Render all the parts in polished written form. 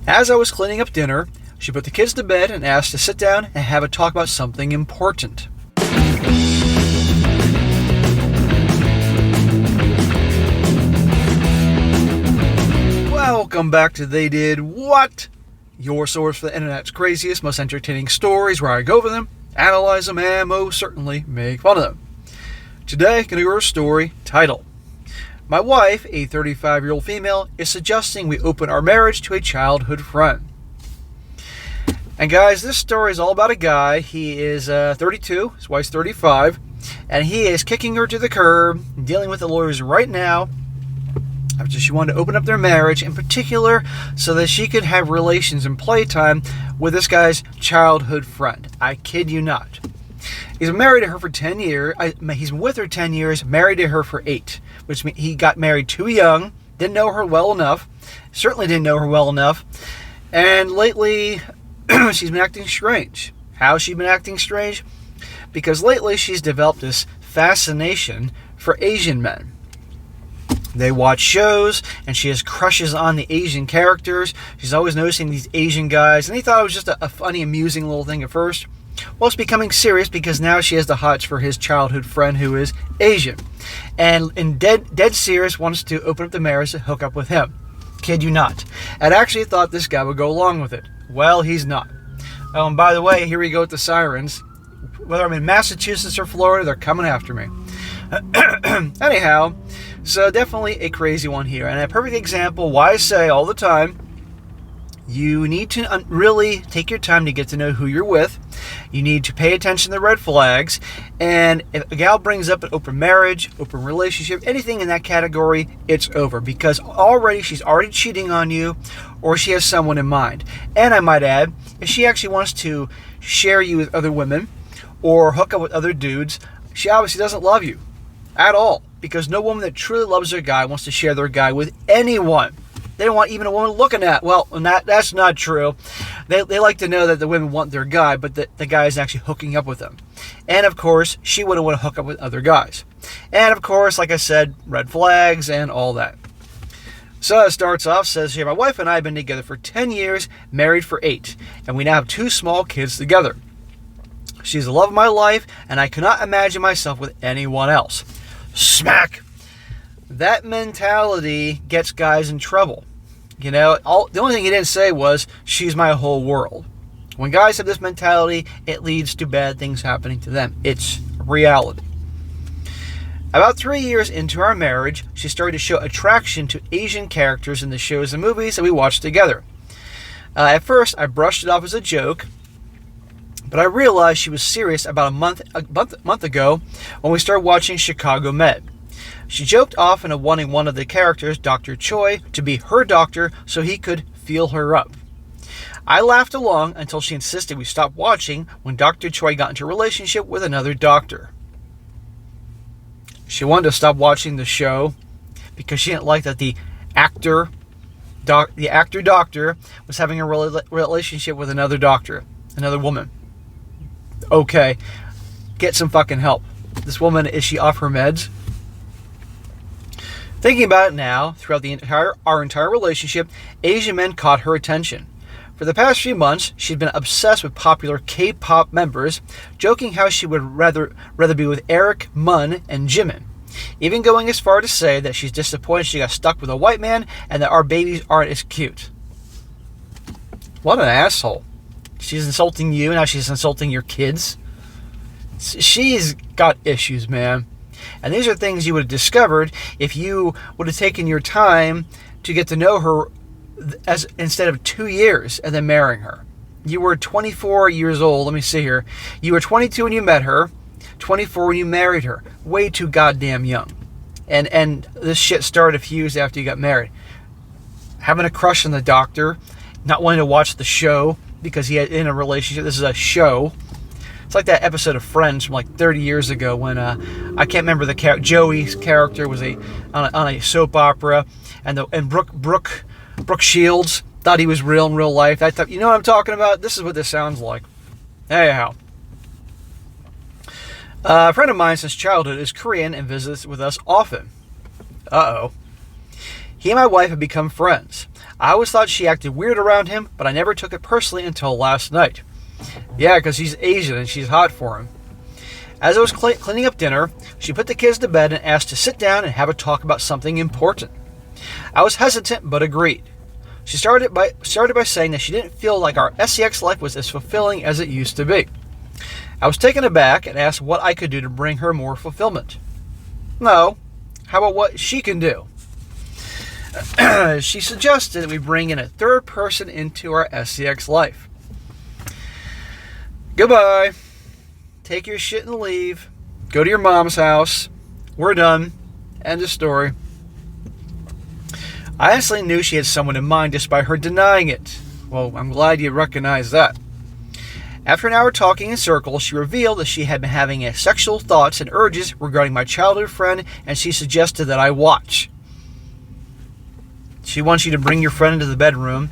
As I was cleaning up dinner, she put the kids to bed and asked to sit down and have a talk about something important. Welcome back to They Did What? Your source for the internet's craziest, most entertaining stories, where I go over them, analyze them, and most certainly make fun of them. Today, going to go over a story titled, My Wife, a 35-year-old female, is suggesting we open our marriage to a childhood friend. And guys, this story is all about a guy. He is 32, his wife's 35, and he is kicking her to the curb, dealing with the lawyers right now, after she wanted to open up their marriage, in particular so that she could have relations and playtime with this guy's childhood friend. I kid you not. He's been married to her for 10 years. He's been with her 10 years, married to her for 8, which means he got married too young, didn't know her well enough, certainly didn't know her well enough, and lately she's been acting strange. How's she been acting strange? Because lately she's developed this fascination for Asian men. They watch shows, and she has crushes on the Asian characters. She's always noticing these Asian guys, and he thought it was just a funny, amusing little thing at first. Well, it's becoming serious because now she has the hots for his childhood friend who is Asian. And dead serious wants to open up the marriage to hook up with him. Kid you not. And actually thought this guy would go along with it. Well, he's not. Oh, and by the way, here we go with the sirens. Whether I'm in Massachusetts or Florida, they're coming after me. Anyhow, so definitely a crazy one here, and a perfect example why I say all the time, you need to really take your time to get to know who you're with. You need to pay attention to the red flags, and if a gal brings up an open marriage, open relationship, anything in that category, it's over, because she's already cheating on you, or she has someone in mind. And I might add, if she actually wants to share you with other women, or hook up with other dudes, she obviously doesn't love you at all, because no woman that truly loves their guy wants to share their guy with anyone. They don't want even a woman looking at. Well, that's not true. They like to know that the women want their guy, but the guy is actually hooking up with them. And of course, she wouldn't want to hook up with other guys. And of course, like I said, red flags and all that. So it starts off, says here, my wife and I have been together for 10 years, married for 8, and we now have 2 small kids together. She's the love of my life, and I cannot imagine myself with anyone else. Smack! That mentality gets guys in trouble. You know, the only thing he didn't say was, she's my whole world. When guys have this mentality, it leads to bad things happening to them. It's reality. About 3 years into our marriage, she started to show attraction to Asian characters in the shows and movies that we watched together. At first, I brushed it off as a joke, but I realized she was serious about a month ago when we started watching Chicago Med. She joked often of wanting one of the characters, Dr. Choi, to be her doctor so he could feel her up. I laughed along until she insisted we stop watching when Dr. Choi got into a relationship with another doctor. She wanted to stop watching the show because she didn't like that the actor doctor was having a relationship with another doctor, another woman. Okay, get some fucking help. This woman, is she off her meds? Thinking about it now, throughout our entire relationship, Asian men caught her attention. For the past few months, she'd been obsessed with popular K-pop members, joking how she would rather be with Eric, Mun, and Jimin. Even going as far to say that she's disappointed she got stuck with a white man and that our babies aren't as cute. What an asshole. She's insulting you, now she's insulting your kids. She's got issues, man. And these are things you would have discovered if you would have taken your time to get to know her instead of 2 years and then marrying her. You were 24 years old. Let me see here. You were 22 when you met her, 24 when you married her. Way too goddamn young. And this shit started a few years after you got married. Having a crush on the doctor, not wanting to watch the show because he had in a relationship. This is a show. It's like that episode of Friends from like 30 years ago when I can't remember the Joey's character was on a soap opera, and Brooke Shields thought he was real in real life. I thought, you know what I'm talking about? This is what this sounds like. Anyhow, a friend of mine since childhood is Korean and visits with us often. He and my wife have become friends. I always thought she acted weird around him, but I never took it personally until last night. Yeah, because he's Asian and she's hot for him. As I was cleaning up dinner, she put the kids to bed and asked to sit down and have a talk about something important. I was hesitant, but agreed. She started by saying that she didn't feel like our SEX life was as fulfilling as it used to be. I was taken aback and asked what I could do to bring her more fulfillment. No, how about what she can do? She suggested that we bring in a third person into our SEX life. Goodbye. Take your shit and leave. Go to your mom's house. We're done. End of story. I honestly knew she had someone in mind just by her denying it. Well, I'm glad you recognize that. After an hour talking in circles, she revealed that she had been having sexual thoughts and urges regarding my childhood friend, and she suggested that I watch. She wants you to bring your friend into the bedroom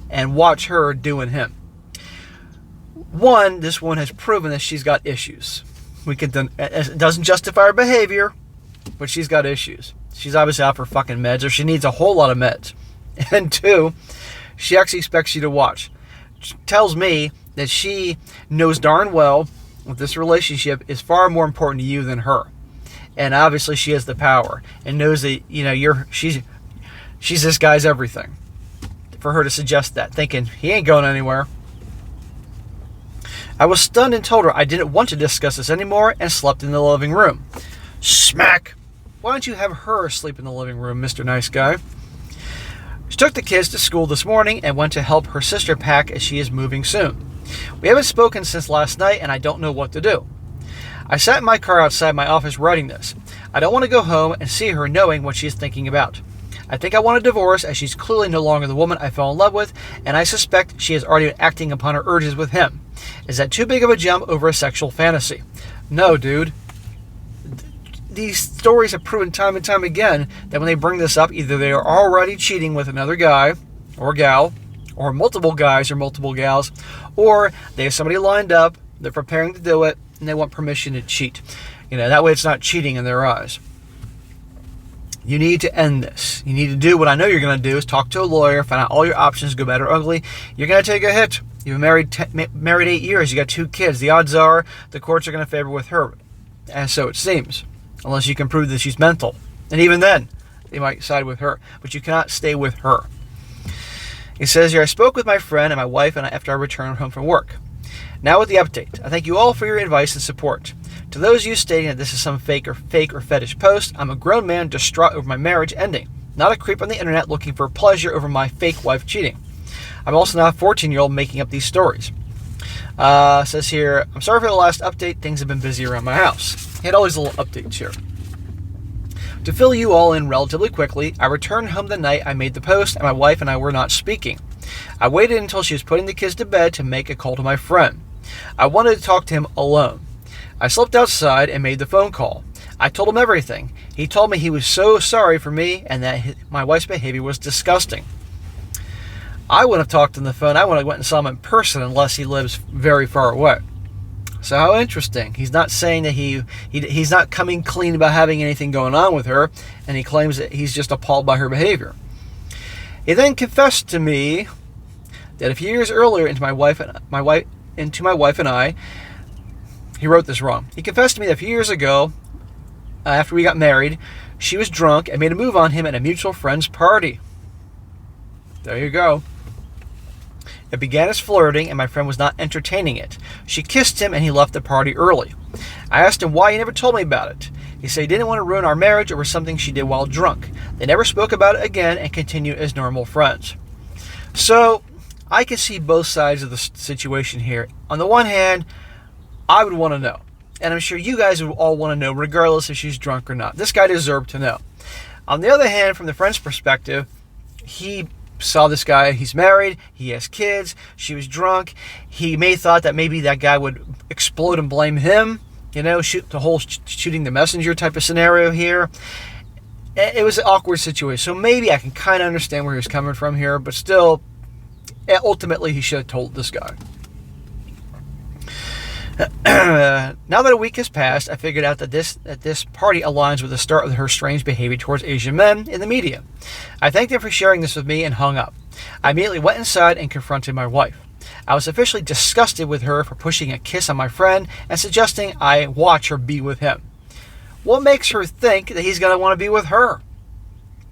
and watch her doing him. One, this one has proven that she's got issues. It doesn't justify her behavior, but she's got issues. She's obviously out for fucking meds, or she needs a whole lot of meds. And two, she actually expects you to watch. She tells me that she knows darn well that this relationship is far more important to you than her. And obviously she has the power and knows that, she's this guy's everything. For her to suggest that, thinking he ain't going anywhere. I was stunned and told her I didn't want to discuss this anymore and slept in the living room. Smack! Why don't you have her sleep in the living room, Mr. Nice Guy? She took the kids to school this morning and went to help her sister pack as she is moving soon. We haven't spoken since last night and I don't know what to do. I sat in my car outside my office writing this. I don't want to go home and see her knowing what she is thinking about. I think I want a divorce as she's clearly no longer the woman I fell in love with, and I suspect she is already acting upon her urges with him. Is that too big of a jump over a sexual fantasy? No, dude. These stories have proven time and time again that when they bring this up, either they are already cheating with another guy or gal, or multiple guys or multiple gals, or they have somebody lined up, they're preparing to do it, and they want permission to cheat. That way it's not cheating in their eyes. You need to end this. You need to do what I know you're going to do is talk to a lawyer, find out all your options, good, bad, or ugly. You're going to take a hit. You've been married 8 years. You got 2 kids. The odds are the courts are going to favor with her. And so it seems. Unless you can prove that she's mental. And even then, they might side with her. But you cannot stay with her. He says here, I spoke with my friend and my wife after I returned home from work. Now with the update. I thank you all for your advice and support. To those of you stating that this is some fake or fetish post, I'm a grown man distraught over my marriage ending. Not a creep on the internet looking for pleasure over my fake wife cheating. I'm also not a 14-year-old making up these stories. Says here, I'm sorry for the last update. Things have been busy around my house. He had all these little updates here. To fill you all in relatively quickly, I returned home the night I made the post and my wife and I were not speaking. I waited until she was putting the kids to bed to make a call to my friend. I wanted to talk to him alone. I slept outside and made the phone call. I told him everything. He told me he was so sorry for me and that my wife's behavior was disgusting. I wouldn't have talked on the phone. I would have went and saw him in person unless he lives very far away. So how interesting. He's not saying that he's not coming clean about having anything going on with her, and he claims that he's just appalled by her behavior. He then confessed to me that a few years earlier into my wife and I, he wrote this wrong. He confessed to me that a few years ago, after we got married, she was drunk and made a move on him at a mutual friend's party. There you go. It began as flirting and my friend was not entertaining it. She kissed him and he left the party early. I asked him why he never told me about it. He said he didn't want to ruin our marriage over something she did while drunk. They never spoke about it again and continued as normal friends. So, I can see both sides of the situation here. On the one hand, I would want to know. And I'm sure you guys would all want to know, regardless if she's drunk or not. This guy deserved to know. On the other hand, from the friend's perspective, he saw this guy, he's married, he has kids, she was drunk. He may have thought that maybe that guy would explode and blame him. Shoot the whole shooting the messenger type of scenario here. It was an awkward situation. So maybe I can kind of understand where he was coming from here, but still, ultimately he should have told this guy. Now that a week has passed, I figured out that this party aligns with the start of her strange behavior towards Asian men in the media. I thanked them for sharing this with me and hung up. I immediately went inside and confronted my wife. I was officially disgusted with her for pushing a kiss on my friend and suggesting I watch her be with him. What makes her think that he's going to want to be with her?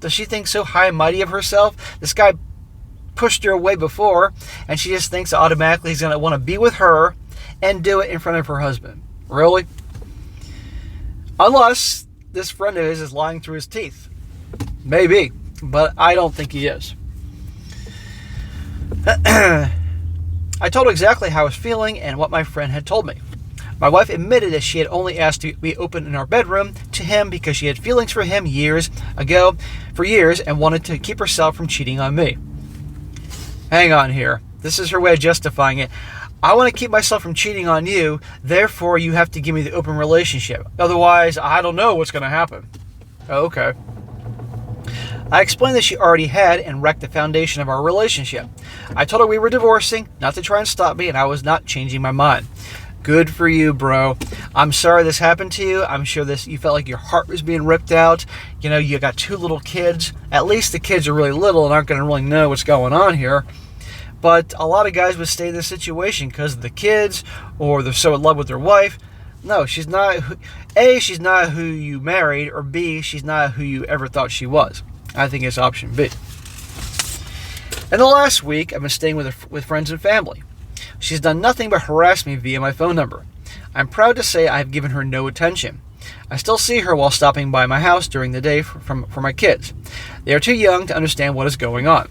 Does she think so high and mighty of herself? This guy pushed her away before, and she just thinks automatically he's going to want to be with her and do it in front of her husband. Really? Unless this friend of his is lying through his teeth. Maybe, but I don't think he is. I told her exactly how I was feeling and what my friend had told me. My wife admitted that she had only asked to be open in our bedroom to him because she had feelings for him years and wanted to keep herself from cheating on me. Hang on here. This is her way of justifying it. I want to keep myself from cheating on you, therefore you have to give me the open relationship. Otherwise, I don't know what's going to happen. Okay. I explained that she already had and wrecked the foundation of our relationship. I told her we were divorcing, not to try and stop me, and I was not changing my mind. Good for you, bro. I'm sorry this happened to you. I'm sure you felt like your heart was being ripped out. You know, you got 2 little kids. At least the kids are really little and aren't going to really know what's going on here. But a lot of guys would stay in this situation because of the kids or they're so in love with their wife. No, she's not. A, she's not who you married, or B, she's not who you ever thought she was. I think it's option B. In the last week, I've been staying with friends and family. She's done nothing but harass me via my phone number. I'm proud to say I have given her no attention. I still see her while stopping by my house during the day for my kids. They are too young to understand what is going on.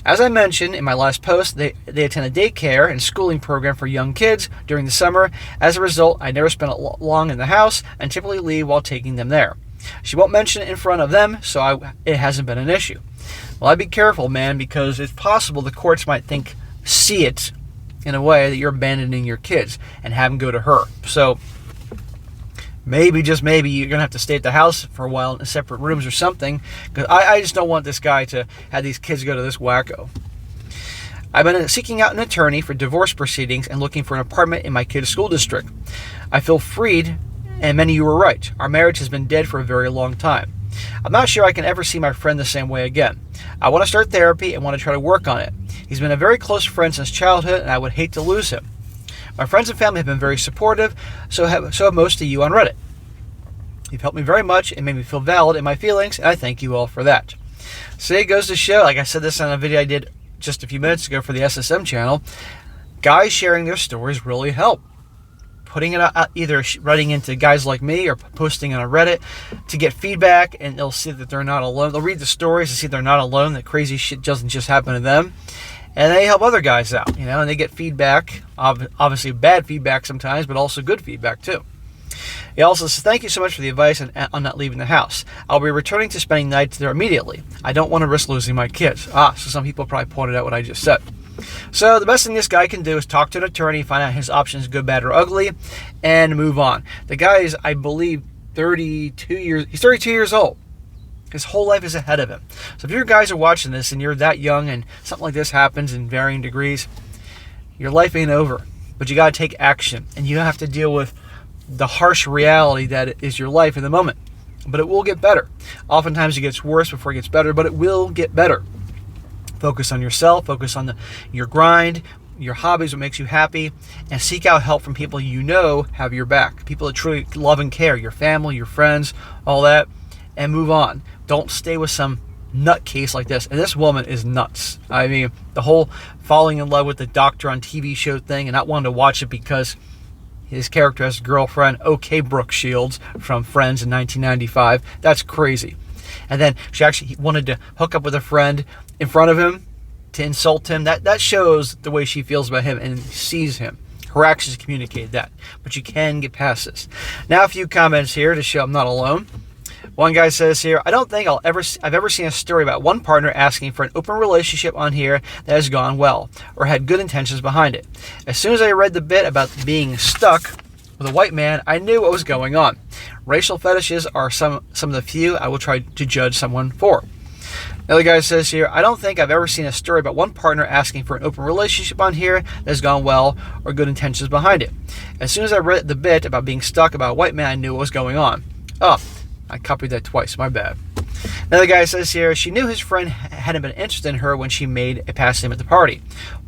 As I mentioned in my last post, they attend a daycare and schooling program for young kids during the summer. As a result, I never spend long in the house and typically leave while taking them there. She won't mention it in front of them, so it hasn't been an issue. Well, I'd be careful, man, because it's possible the courts might see it in a way that you're abandoning your kids and have them go to her. So maybe, just maybe, you're going to have to stay at the house for a while in separate rooms or something, because I just don't want this guy to have these kids go to this wacko. I've been seeking out an attorney for divorce proceedings and looking for an apartment in my kid's school district. I feel freed, and many of you were right. Our marriage has been dead for a very long time. I'm not sure I can ever see my friend the same way again. I want to start therapy and want to try to work on it. He's been a very close friend since childhood, and I would hate to lose him. My friends and family have been very supportive, so have most of you on Reddit. You've helped me very much and made me feel valid in my feelings, and I thank you all for that. So it goes to show, like I said this on a video I did just a few minutes ago for the SSM channel, guys sharing their stories really help. Putting it out, either writing into guys like me or posting on a Reddit to get feedback, and they'll see that they're not alone. They'll read the stories and see they're not alone, that crazy shit doesn't just happen to them. And they help other guys out, and they get feedback, obviously bad feedback sometimes, but also good feedback too. He also says, thank you so much for the advice on not leaving the house. I'll be returning to spending nights there immediately. I don't want to risk losing my kids. So some people probably pointed out what I just said. So the best thing this guy can do is talk to an attorney, find out his options, good, bad, or ugly, and move on. The guy is, I believe, 32 years. He's 32 years old. His whole life is ahead of him. So if you guys are watching this and you're that young and something like this happens in varying degrees, your life ain't over. But you got to take action, and you have to deal with the harsh reality that is your life in the moment. But it will get better. Oftentimes it gets worse before it gets better, but it will get better. Focus on yourself, focus on your grind, your hobbies, what makes you happy, and seek out help from people you know have your back. People that truly love and care, your family, your friends, all that, and move on. Don't stay with some nutcase like this. And this woman is nuts. I mean, the whole falling in love with the doctor on TV show thing and not wanting to watch it because his character has a girlfriend, OK Brooke Shields from Friends in 1995. That's crazy. And then she actually wanted to hook up with a friend in front of him to insult him. That shows the way she feels about him and sees him. Her actions communicate that. But you can get past this. Now a few comments here to show I'm not alone. One guy says here, I don't think I've ever seen a story about one partner asking for an open relationship on here that has gone well or had good intentions behind it. As soon as I read the bit about being stuck with a white man, I knew what was going on. Racial fetishes are some of the few I will try to judge someone for. Another guy says here, I don't think I've ever seen a story about one partner asking for an open relationship on here that has gone well or good intentions behind it. As soon as I read the bit about being stuck about a white man, I knew what was going on. Oh, I copied that twice. My bad. Another guy says here, she knew his friend hadn't been interested in her when she made a pass to him at the party.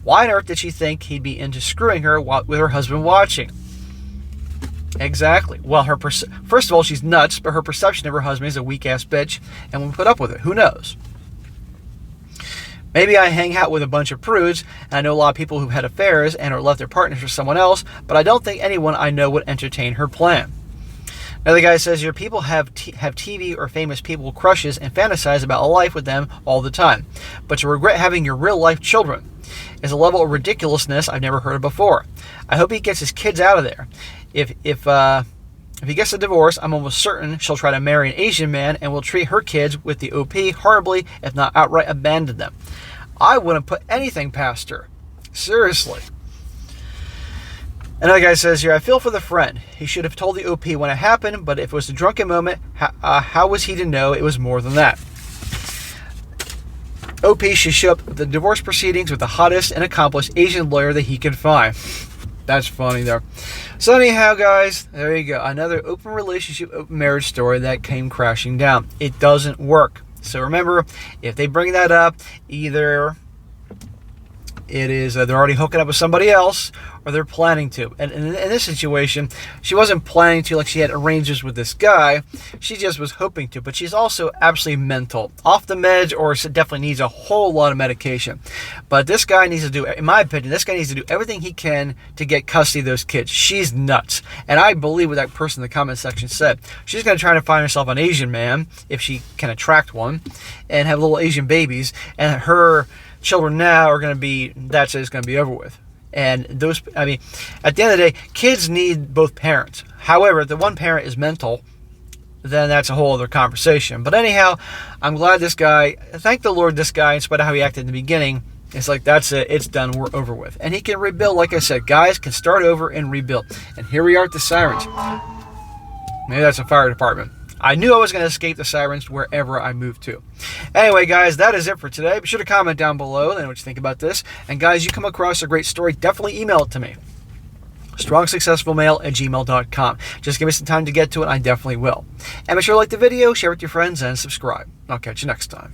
Why on earth did she think he'd be into screwing her with her husband watching? Exactly. Well, first of all, she's nuts, but her perception of her husband is a weak-ass bitch and will put up with it. Who knows? Maybe I hang out with a bunch of prudes, and I know a lot of people who've had affairs and or left their partners for someone else, but I don't think anyone I know would entertain her plan. Another guy says your people have TV or famous people crushes and fantasize about a life with them all the time, but you regret having your real-life children. It's a level of ridiculousness I've never heard of before. I hope he gets his kids out of there. If he gets a divorce, I'm almost certain she'll try to marry an Asian man and will treat her kids with the OP horribly, if not outright abandon them. I wouldn't put anything past her. Seriously. Another guy says here, I feel for the friend. He should have told the OP when it happened, but if it was a drunken moment, how was he to know it was more than that? OP should show up at the divorce proceedings with the hottest and accomplished Asian lawyer that he could find. That's funny there. So anyhow, guys, there you go. Another open relationship, open marriage story that came crashing down. It doesn't work. So remember, if they bring that up, either it is they're already hooking up with somebody else, or they're planning to. And in this situation, she wasn't planning to, like she had arrangements with this guy. She just was hoping to. But she's also absolutely mental, off the meds, or definitely needs a whole lot of medication. But this guy needs to do, in my opinion, this guy needs to do everything he can to get custody of those kids. She's nuts. And I believe what that person in the comment section said. She's going to try to find herself an Asian man, if she can attract one, and have little Asian babies. And her children now are going to be, that's it, it's going to be over with. And those, I mean, at the end of the day, kids need both parents. However, if the one parent is mental, then that's a whole other conversation. But anyhow, I'm glad this guy, thank the Lord, this guy, in spite of how he acted in the beginning, it's like, that's it, it's done, we're over with. And he can rebuild, like I said, guys can start over and rebuild. And here we are at the sirens. Maybe that's a fire department. I knew I was going to escape the sirens wherever I moved to. Anyway, guys, that is it for today. Be sure to comment down below and what you think about this. And guys, you come across a great story, definitely email it to me. strongsuccessfulmale@gmail.com. Just give me some time to get to it, and I definitely will. And be sure to like the video, share it with your friends, and subscribe. I'll catch you next time.